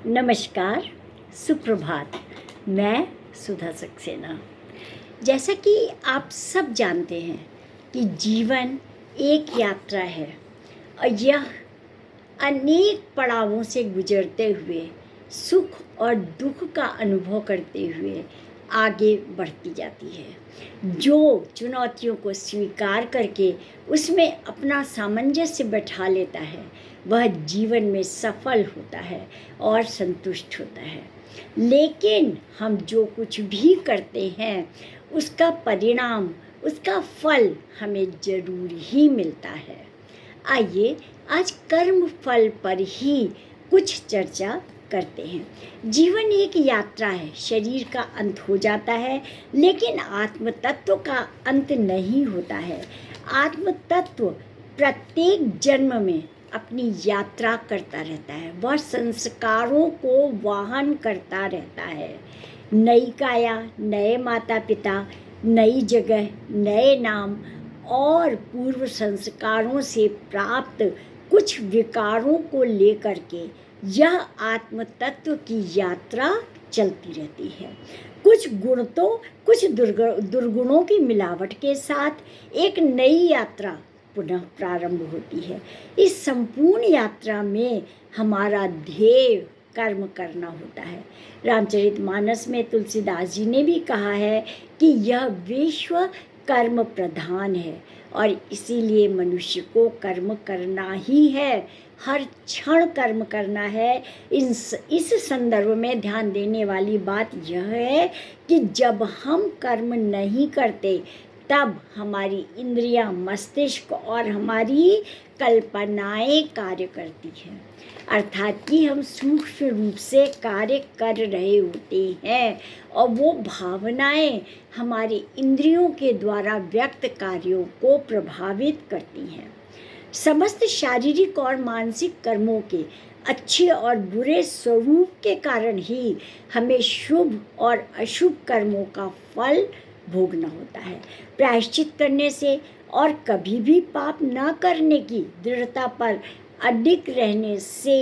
नमस्कार, सुप्रभात। मैं सुधा सक्सेना। जैसा कि आप सब जानते हैं कि जीवन एक यात्रा है और यह अनेक पड़ावों से गुजरते हुए सुख और दुख का अनुभव करते हुए आगे बढ़ती जाती है। जो चुनौतियों को स्वीकार करके उसमें अपना सामंजस्य बैठा लेता है वह जीवन में सफल होता है और संतुष्ट होता है। लेकिन हम जो कुछ भी करते हैं उसका परिणाम, उसका फल हमें जरूर ही मिलता है। आइए आज कर्म फल पर ही कुछ चर्चा करते हैं। जीवन एक यात्रा है, शरीर का अंत हो जाता है लेकिन आत्म तत्व का अंत नहीं होता है। आत्म तत्व प्रत्येक जन्म में अपनी यात्रा करता रहता है, वह संस्कारों को वहन करता रहता है। नई काया, नए माता पिता, नई जगह, नए नाम और पूर्व संस्कारों से प्राप्त कुछ विकारों को लेकर के यह आत्म तत्व की यात्रा चलती रहती है। कुछ गुण तो कुछ दुर्गुणों की मिलावट के साथ एक नई यात्रा पुनः प्रारंभ होती है। इस संपूर्ण यात्रा में हमारा ध्येय कर्म करना होता है। रामचरितमानस में तुलसीदास जी ने भी कहा है कि यह विश्व कर्म प्रधान है और इसीलिए मनुष्य को कर्म करना ही है, हर क्षण कर्म करना है। इस संदर्भ में ध्यान देने वाली बात यह है कि जब हम कर्म नहीं करते तब हमारी इंद्रियां, मस्तिष्क और हमारी कल्पनाएं कार्य करती हैं, अर्थात कि हम सूक्ष्म रूप से कार्य कर रहे होते हैं और वो भावनाएं हमारे इंद्रियों के द्वारा व्यक्त कार्यों को प्रभावित करती हैं। समस्त शारीरिक और मानसिक कर्मों के अच्छे और बुरे स्वरूप के कारण ही हमें शुभ और अशुभ कर्मों का फल भोगना होता है। प्रायश्चित करने से और कभी भी पाप न करने की दृढ़ता पर अडिग रहने से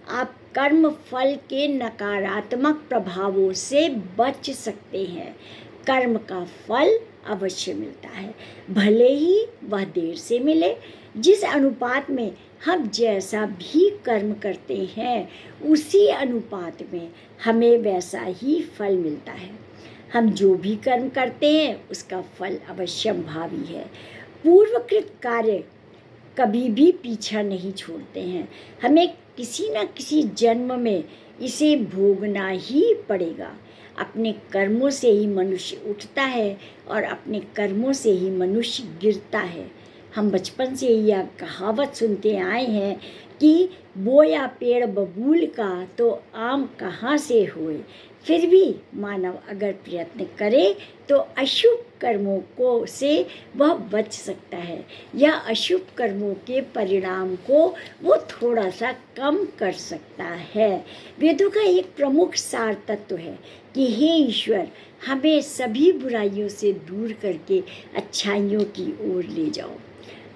आप कर्म फल के नकारात्मक प्रभावों से बच सकते हैं। कर्म का फल अवश्य मिलता है, भले ही वह देर से मिले। जिस अनुपात में हम जैसा भी कर्म करते हैं उसी अनुपात में हमें वैसा ही फल मिलता है। हम जो भी कर्म करते हैं उसका फल अवश्यंभावी है। पूर्वकृत कार्य कभी भी पीछा नहीं छोड़ते हैं, हमें किसी न किसी जन्म में इसे भोगना ही पड़ेगा। अपने कर्मों से ही मनुष्य उठता है और अपने कर्मों से ही मनुष्य गिरता है। हम बचपन से यह कहावत सुनते आए हैं कि बोया पेड़ बबूल का तो आम कहाँ से होए। फिर भी मानव अगर प्रयत्न करे तो अशुभ कर्मों को से वह बच सकता है या अशुभ कर्मों के परिणाम को वो थोड़ा सा कम कर सकता है। वेदों का एक प्रमुख सार तत्व है कि हे ईश्वर, हमें सभी बुराइयों से दूर करके अच्छाइयों की ओर ले जाओ।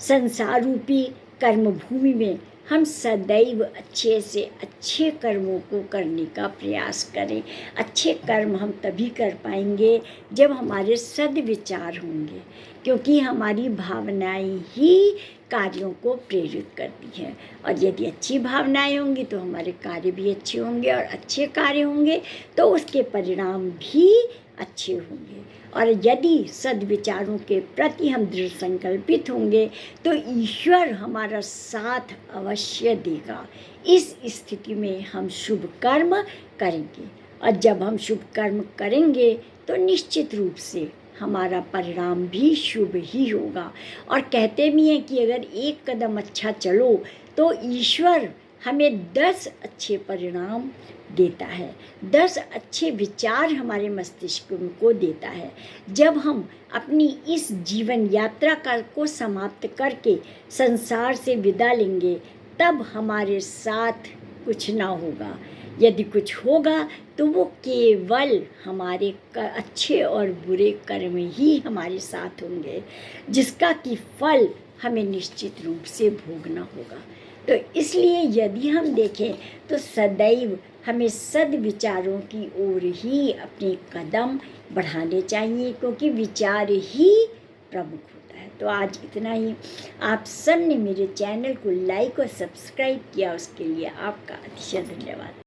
संसार रूपी कर्म भूमि में हम सदैव अच्छे से अच्छे कर्मों को करने का प्रयास करें। अच्छे कर्म हम तभी कर पाएंगे जब हमारे सद्विचार होंगे, क्योंकि हमारी भावनाएं ही कार्यों को प्रेरित करती हैं और यदि अच्छी भावनाएं होंगी तो हमारे कार्य भी अच्छे होंगे और अच्छे कार्य होंगे तो उसके परिणाम भी अच्छे होंगे। और यदि सद्विचारों के प्रति हम दृढ़ संकल्पित होंगे तो ईश्वर हमारा साथ अवश्य देगा। इस स्थिति में हम शुभ कर्म करेंगे और जब हम शुभ कर्म करेंगे तो निश्चित रूप से हमारा परिणाम भी शुभ ही होगा। और कहते भी हैं कि अगर एक कदम अच्छा चलो तो ईश्वर हमें 10 अच्छे परिणाम देता है, 10 अच्छे विचार हमारे मस्तिष्क को देता है। जब हम अपनी इस जीवन यात्रा को समाप्त करके संसार से विदा लेंगे तब हमारे साथ कुछ ना होगा। यदि कुछ होगा तो वो केवल हमारे अच्छे और बुरे कर्म ही हमारे साथ होंगे, जिसका कि फल हमें निश्चित रूप से भोगना होगा। तो इसलिए यदि हम देखें तो सदैव हमें सद्विचारों की ओर ही अपने कदम बढ़ाने चाहिए, क्योंकि विचार ही प्रमुख होता है। तो आज इतना ही। आप सब ने मेरे चैनल को लाइक और सब्सक्राइब किया, उसके लिए आपका अतिशय धन्यवाद।